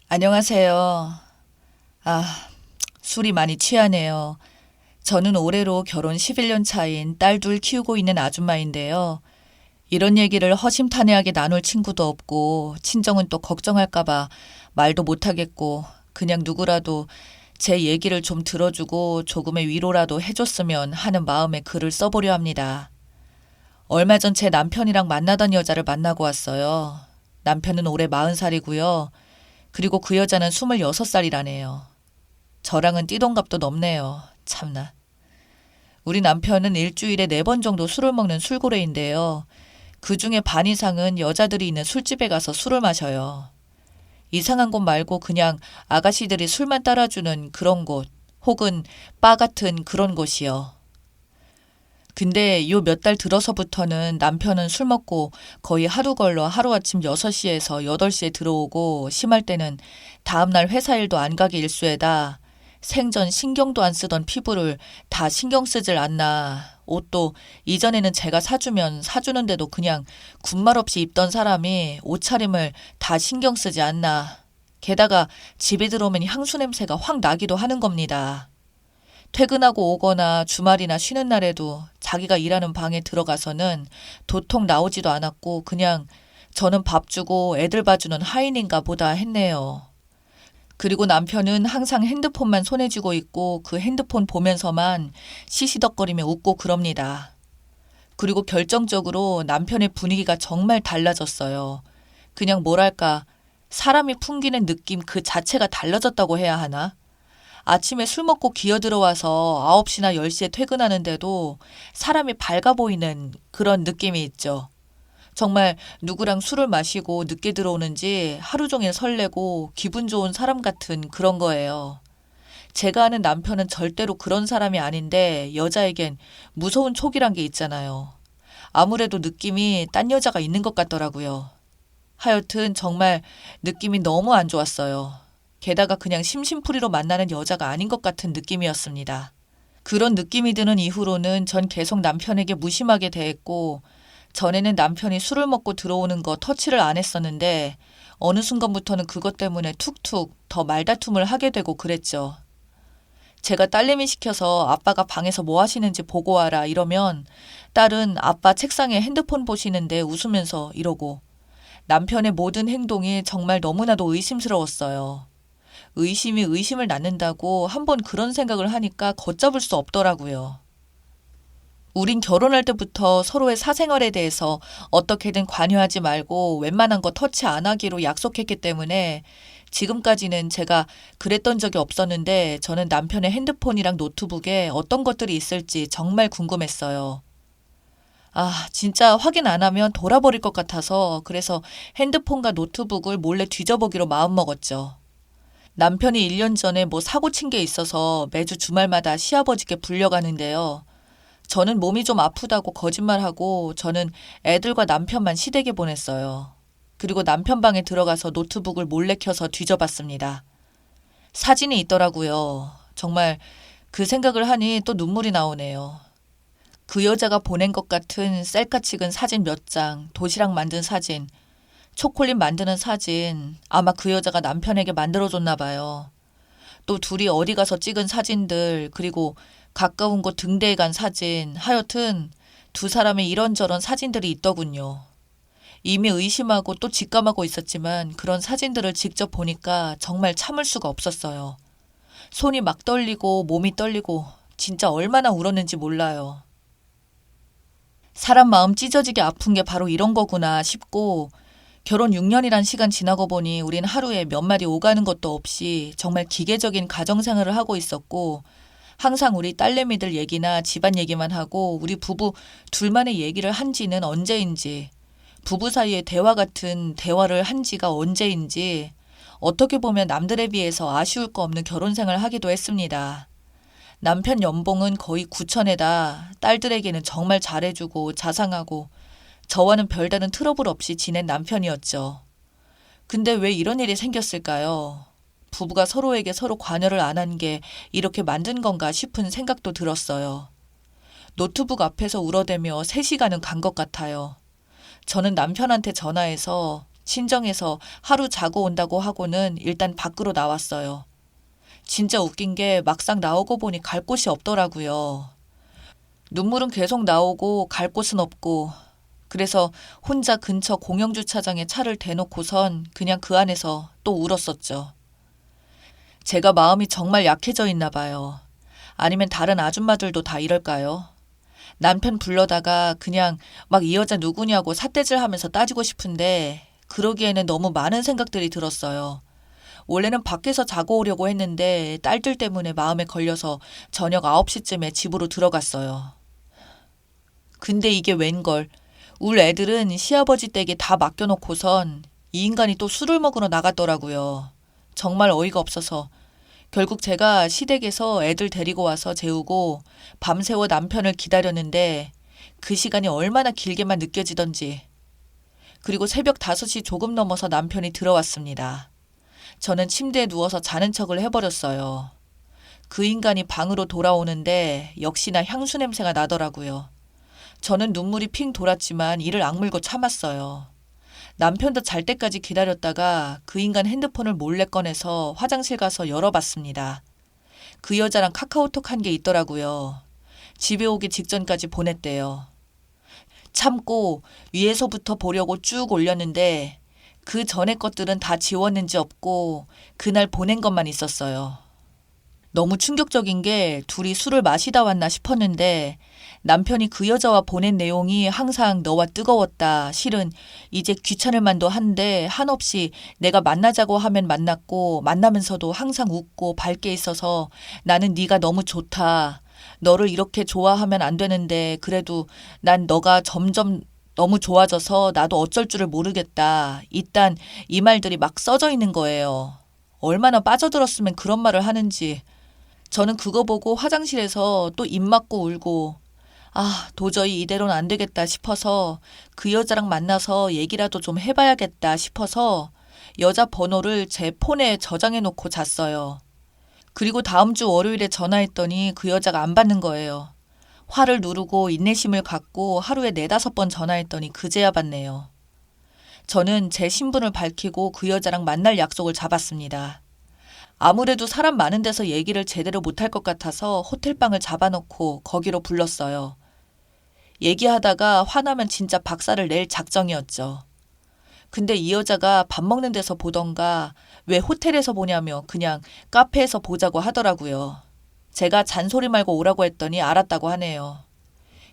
안녕하세요. 아, 술이 많이 취하네요. 저는 올해로 결혼 11년 차인 딸 둘 키우고 있는 아줌마인데요. 이런 얘기를 허심탄회하게 나눌 친구도 없고, 친정은 또 걱정할까봐 말도 못하겠고, 그냥 누구라도 제 얘기를 좀 들어주고 조금의 위로라도 해줬으면 하는 마음에 글을 써보려 합니다. 얼마 전 제 남편이랑 만나던 여자를 만나고 왔어요. 남편은 올해 40살이고요. 그리고 그 여자는 26살이라네요. 저랑은 띠동갑도 넘네요. 참나. 우리 남편은 일주일에 4번 정도 술을 먹는 술고래인데요. 그 중에 반 이상은 여자들이 있는 술집에 가서 술을 마셔요. 이상한 곳 말고 그냥 아가씨들이 술만 따라주는 그런 곳, 혹은 바 같은 그런 곳이요. 근데 요 몇 달 들어서부터는 남편은 술 먹고 거의 하루 걸러 하루아침 6시에서 8시에 들어오고, 심할 때는 다음날 회사 일도 안 가게 일쑤에다 생전 신경도 안 쓰던 피부를 다 신경 쓰질 않나. 옷도 이전에는 제가 사주면 사주는데도 그냥 군말 없이 입던 사람이 옷차림을 다 신경 쓰지 않나. 게다가 집에 들어오면 향수 냄새가 확 나기도 하는 겁니다. 퇴근하고 오거나 주말이나 쉬는 날에도 자기가 일하는 방에 들어가서는 도통 나오지도 않았고, 그냥 저는 밥 주고 애들 봐주는 하인인가 보다 했네요. 그리고 남편은 항상 핸드폰만 손에 쥐고 있고, 그 핸드폰 보면서만 시시덕거리며 웃고 그럽니다. 그리고 결정적으로 남편의 분위기가 정말 달라졌어요. 그냥 뭐랄까, 사람이 풍기는 느낌 그 자체가 달라졌다고 해야 하나? 아침에 술 먹고 기어 들어와서 9시나 10시에 퇴근하는데도 사람이 밝아 보이는 그런 느낌이 있죠. 정말 누구랑 술을 마시고 늦게 들어오는지 하루 종일 설레고 기분 좋은 사람 같은 그런 거예요. 제가 아는 남편은 절대로 그런 사람이 아닌데, 여자에겐 무서운 촉이란 게 있잖아요. 아무래도 느낌이 딴 여자가 있는 것 같더라고요. 하여튼 정말 느낌이 너무 안 좋았어요. 게다가 그냥 심심풀이로 만나는 여자가 아닌 것 같은 느낌이었습니다. 그런 느낌이 드는 이후로는 전 계속 남편에게 무심하게 대했고, 전에는 남편이 술을 먹고 들어오는 거 터치를 안 했었는데, 어느 순간부터는 그것 때문에 툭툭 더 말다툼을 하게 되고 그랬죠. 제가 딸내미 시켜서 아빠가 방에서 뭐 하시는지 보고 와라 이러면, 딸은 아빠 책상에 핸드폰 보시는데 웃으면서 이러고, 남편의 모든 행동이 정말 너무나도 의심스러웠어요. 의심이 의심을 낳는다고 한번 그런 생각을 하니까 걷잡을 수 없더라고요. 우린 결혼할 때부터 서로의 사생활에 대해서 어떻게든 관여하지 말고 웬만한 거 터치 안 하기로 약속했기 때문에, 지금까지는 제가 그랬던 적이 없었는데, 저는 남편의 핸드폰이랑 노트북에 어떤 것들이 있을지 정말 궁금했어요. 아, 진짜 확인 안 하면 돌아버릴 것 같아서, 그래서 핸드폰과 노트북을 몰래 뒤져보기로 마음먹었죠. 남편이 1년 전에 뭐 사고 친 게 있어서 매주 주말마다 시아버지께 불려가는데요. 저는 몸이 좀 아프다고 거짓말하고, 저는 애들과 남편만 시댁에 보냈어요. 그리고 남편 방에 들어가서 노트북을 몰래 켜서 뒤져봤습니다. 사진이 있더라고요. 정말 그 생각을 하니 또 눈물이 나오네요. 그 여자가 보낸 것 같은 셀카 찍은 사진 몇 장, 도시락 만든 사진, 초콜릿 만드는 사진, 아마 그 여자가 남편에게 만들어줬나 봐요. 또 둘이 어디 가서 찍은 사진들, 그리고 가까운 곳 등대에 간 사진, 하여튼 두 사람의 이런저런 사진들이 있더군요. 이미 의심하고 또 직감하고 있었지만, 그런 사진들을 직접 보니까 정말 참을 수가 없었어요. 손이 막 떨리고 몸이 떨리고 진짜 얼마나 울었는지 몰라요. 사람 마음 찢어지게 아픈 게 바로 이런 거구나 싶고, 결혼 6년이란 시간 지나고 보니 우린 하루에 몇 마디 오가는 것도 없이 정말 기계적인 가정생활을 하고 있었고, 항상 우리 딸내미들 얘기나 집안 얘기만 하고, 우리 부부 둘만의 얘기를 한 지는 언제인지, 부부 사이의 대화 같은 대화를 한 지가 언제인지, 어떻게 보면 남들에 비해서 아쉬울 거 없는 결혼 생활을 하기도 했습니다. 남편 연봉은 거의 9천에다 딸들에게는 정말 잘해주고 자상하고, 저와는 별다른 트러블 없이 지낸 남편이었죠. 근데 왜 이런 일이 생겼을까요? 부부가 서로에게 서로 관여를 안 한 게 이렇게 만든 건가 싶은 생각도 들었어요. 노트북 앞에서 울어대며 3시간은 간 것 같아요. 저는 남편한테 전화해서 친정에서 하루 자고 온다고 하고는 일단 밖으로 나왔어요. 진짜 웃긴 게 막상 나오고 보니 갈 곳이 없더라고요. 눈물은 계속 나오고 갈 곳은 없고 그래서 혼자 근처 공영주차장에 차를 대놓고선 그냥 그 안에서 또 울었었죠. 제가 마음이 정말 약해져 있나 봐요. 아니면 다른 아줌마들도 다 이럴까요? 남편 불러다가 그냥 막 이 여자 누구냐고 삿대질 하면서 따지고 싶은데 그러기에는 너무 많은 생각들이 들었어요. 원래는 밖에서 자고 오려고 했는데 딸들 때문에 마음에 걸려서 저녁 9시쯤에 집으로 들어갔어요. 근데 이게 웬걸. 울 애들은 시아버지 댁에 다 맡겨놓고선 이 인간이 또 술을 먹으러 나갔더라고요. 정말 어이가 없어서 결국 제가 시댁에서 애들 데리고 와서 재우고 밤새워 남편을 기다렸는데 그 시간이 얼마나 길게만 느껴지던지. 그리고 새벽 5시 조금 넘어서 남편이 들어왔습니다. 저는 침대에 누워서 자는 척을 해버렸어요. 그 인간이 방으로 돌아오는데 역시나 향수 냄새가 나더라고요. 저는 눈물이 핑 돌았지만 이를 악물고 참았어요. 남편도 잘 때까지 기다렸다가 그 인간 핸드폰을 몰래 꺼내서 화장실 가서 열어봤습니다. 그 여자랑 카카오톡 한 게 있더라고요. 집에 오기 직전까지 보냈대요. 참고 위에서부터 보려고 쭉 올렸는데 그 전에 것들은 다 지웠는지 없고 그날 보낸 것만 있었어요. 너무 충격적인 게 둘이 술을 마시다 왔나 싶었는데 남편이 그 여자와 보낸 내용이 항상 너와 뜨거웠다. 실은 이제 귀찮을 만도 한데 한없이 내가 만나자고 하면 만났고 만나면서도 항상 웃고 밝게 있어서 나는 네가 너무 좋다. 너를 이렇게 좋아하면 안 되는데 그래도 난 너가 점점 너무 좋아져서 나도 어쩔 줄을 모르겠다. 일단 이 말들이 막 써져 있는 거예요. 얼마나 빠져들었으면 그런 말을 하는지. 저는 그거 보고 화장실에서 또 입 막고 울고 도저히 이대로는 안 되겠다 싶어서 그 여자랑 만나서 얘기라도 좀 해봐야겠다 싶어서 여자 번호를 제 폰에 저장해 놓고 잤어요. 그리고 다음 주 월요일에 전화했더니 그 여자가 안 받는 거예요. 화를 누르고 인내심을 갖고 하루에 4-5번 전화했더니 그제야 받네요. 저는 제 신분을 밝히고 그 여자랑 만날 약속을 잡았습니다. 아무래도 사람 많은 데서 얘기를 제대로 못할 것 같아서 호텔방을 잡아놓고 거기로 불렀어요. 얘기하다가 화나면 진짜 박살을 낼 작정이었죠. 근데 이 여자가 밥 먹는 데서 보던가 왜 호텔에서 보냐며 그냥 카페에서 보자고 하더라고요. 제가 잔소리 말고 오라고 했더니 알았다고 하네요.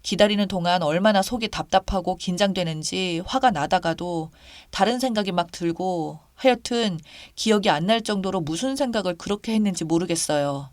기다리는 동안 얼마나 속이 답답하고 긴장되는지 화가 나다가도 다른 생각이 막 들고 하여튼 기억이 안 날 정도로 무슨 생각을 그렇게 했는지 모르겠어요.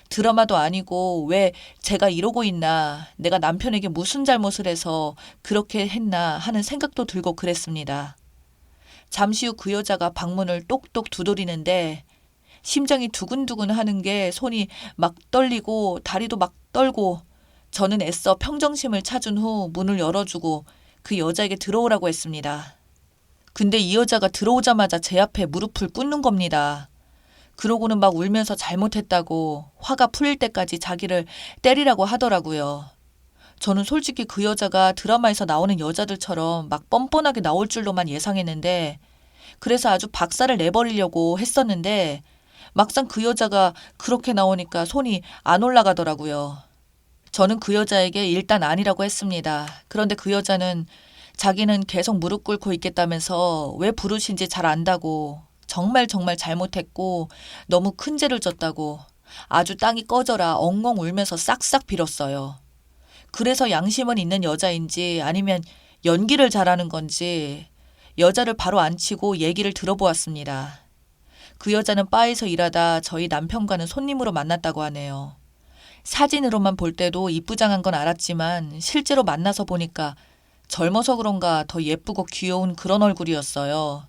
드라마도 아니고 왜 제가 이러고 있나, 내가 남편에게 무슨 잘못을 해서 그렇게 했나 하는 생각도 들고 그랬습니다. 잠시 후 그 여자가 방문을 똑똑 두드리는데 심장이 두근두근 하는 게 손이 막 떨리고 다리도 막 떨고 저는 애써 평정심을 찾은 후 문을 열어주고 그 여자에게 들어오라고 했습니다. 근데 이 여자가 들어오자마자 제 앞에 무릎을 꿇는 겁니다. 그러고는 막 울면서 잘못했다고 화가 풀릴 때까지 자기를 때리라고 하더라고요. 저는 솔직히 그 여자가 드라마에서 나오는 여자들처럼 막 뻔뻔하게 나올 줄로만 예상했는데 그래서 아주 박살을 내버리려고 했었는데 막상 그 여자가 그렇게 나오니까 손이 안 올라가더라고요. 저는 그 여자에게 일단 아니라고 했습니다. 그런데 그 여자는 자기는 계속 무릎 꿇고 있겠다면서 왜 부르신지 잘 안다고 정말 잘못했고 너무 큰 죄를 졌다고 아주 땅이 꺼져라 엉엉 울면서 싹싹 빌었어요. 그래서 양심은 있는 여자인지 아니면 연기를 잘하는 건지 여자를 바로 앉히고 얘기를 들어보았습니다. 그 여자는 바에서 일하다 저희 남편과는 손님으로 만났다고 하네요. 사진으로만 볼 때도 이쁘장한 건 알았지만 실제로 만나서 보니까 젊어서 그런가 더 예쁘고 귀여운 그런 얼굴이었어요.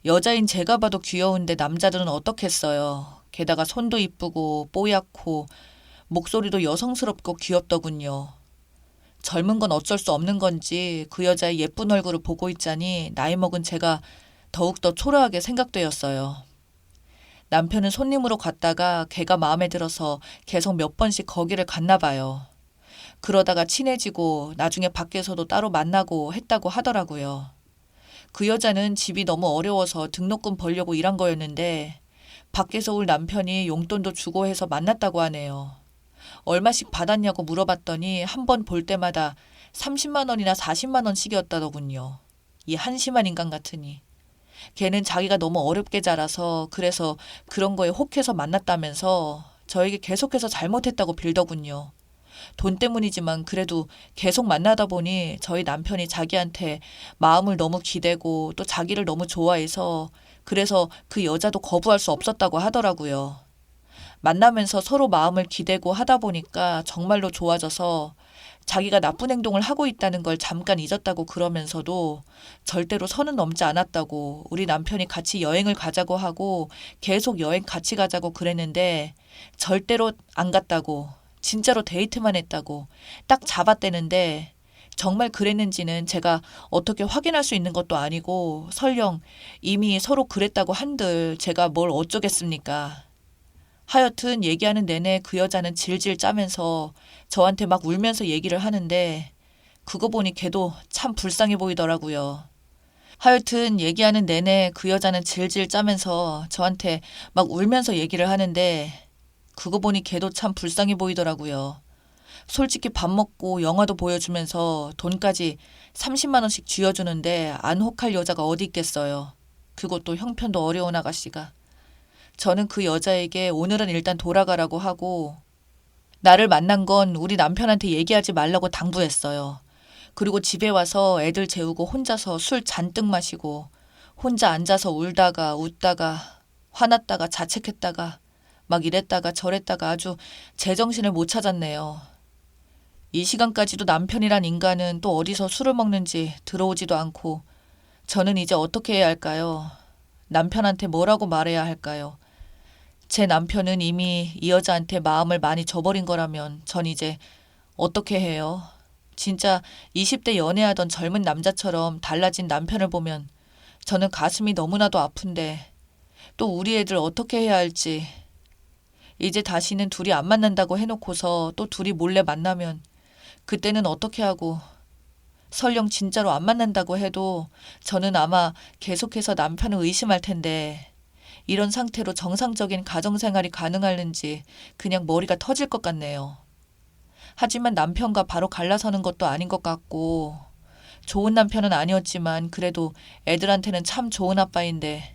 여자인 제가 봐도 귀여운데 남자들은 어떻겠어요. 게다가 손도 이쁘고 뽀얗고 목소리도 여성스럽고 귀엽더군요. 젊은 건 어쩔 수 없는 건지 그 여자의 예쁜 얼굴을 보고 있자니 나이 먹은 제가 더욱더 초라하게 생각되었어요. 남편은 손님으로 갔다가 걔가 마음에 들어서 계속 몇 번씩 거기를 갔나 봐요. 그러다가 친해지고 나중에 밖에서도 따로 만나고 했다고 하더라고요. 그 여자는 집이 너무 어려워서 등록금 벌려고 일한 거였는데 밖에서 올 남편이 용돈도 주고 해서 만났다고 하네요. 얼마씩 받았냐고 물어봤더니 한 번 볼 때마다 30만 원이나 40만 원씩이었다더군요. 이 한심한 인간 같으니. 걔는 자기가 너무 어렵게 자라서 그래서 그런 거에 혹해서 만났다면서 저에게 계속해서 잘못했다고 빌더군요. 돈 때문이지만 그래도 계속 만나다 보니 저희 남편이 자기한테 마음을 너무 기대고 또 자기를 너무 좋아해서 그래서 그 여자도 거부할 수 없었다고 하더라고요. 만나면서 서로 마음을 기대고 하다 보니까 정말로 좋아져서 자기가 나쁜 행동을 하고 있다는 걸 잠깐 잊었다고 그러면서도 절대로 선은 넘지 않았다고 우리 남편이 같이 여행을 가자고 하고 계속 여행 같이 가자고 그랬는데 절대로 안 갔다고 진짜로 데이트만 했다고 딱 잡아떼는데 정말 그랬는지는 제가 어떻게 확인할 수 있는 것도 아니고 설령 이미 서로 그랬다고 한들 제가 뭘 어쩌겠습니까. 하여튼 얘기하는 내내 그 여자는 질질 짜면서 저한테 막 울면서 얘기를 하는데 그거 보니 걔도 참 불쌍해 보이더라고요. 하여튼 얘기하는 내내 그 여자는 질질 짜면서 저한테 막 울면서 얘기를 하는데 그거 보니 걔도 참 불쌍해 보이더라고요. 솔직히 밥 먹고 영화도 보여주면서 돈까지 30만 원씩 쥐어주는데 안 혹할 여자가 어디 있겠어요. 그것도 형편도 어려운 아가씨가. 저는 그 여자에게 오늘은 일단 돌아가라고 하고 나를 만난 건 우리 남편한테 얘기하지 말라고 당부했어요. 그리고 집에 와서 애들 재우고 혼자서 술 잔뜩 마시고 혼자 앉아서 울다가 웃다가 화났다가 자책했다가 막 이랬다가 저랬다가 아주 제정신을 못 찾았네요. 이 시간까지도 남편이란 인간은 또 어디서 술을 먹는지 들어오지도 않고 저는 이제 어떻게 해야 할까요? 남편한테 뭐라고 말해야 할까요? 제 남편은 이미 이 여자한테 마음을 많이 줘버린 거라면 전 이제 어떻게 해요? 진짜 20대 연애하던 젊은 남자처럼 달라진 남편을 보면 저는 가슴이 너무나도 아픈데 또 우리 애들 어떻게 해야 할지 이제 다시는 둘이 안 만난다고 해놓고서 또 둘이 몰래 만나면 그때는 어떻게 하고 설령 진짜로 안 만난다고 해도 저는 아마 계속해서 남편을 의심할 텐데 이런 상태로 정상적인 가정생활이 가능할는지 그냥 머리가 터질 것 같네요. 하지만 남편과 바로 갈라서는 것도 아닌 것 같고 좋은 남편은 아니었지만 그래도 애들한테는 참 좋은 아빠인데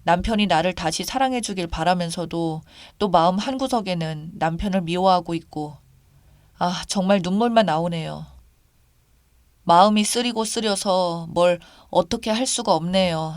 남편이 나를 다시 사랑해 주길 바라면서도 또 마음 한구석에는 남편을 미워하고 있고 정말 눈물만 나오네요. 마음이 쓰리고 쓰려서 뭘 어떻게 할 수가 없네요.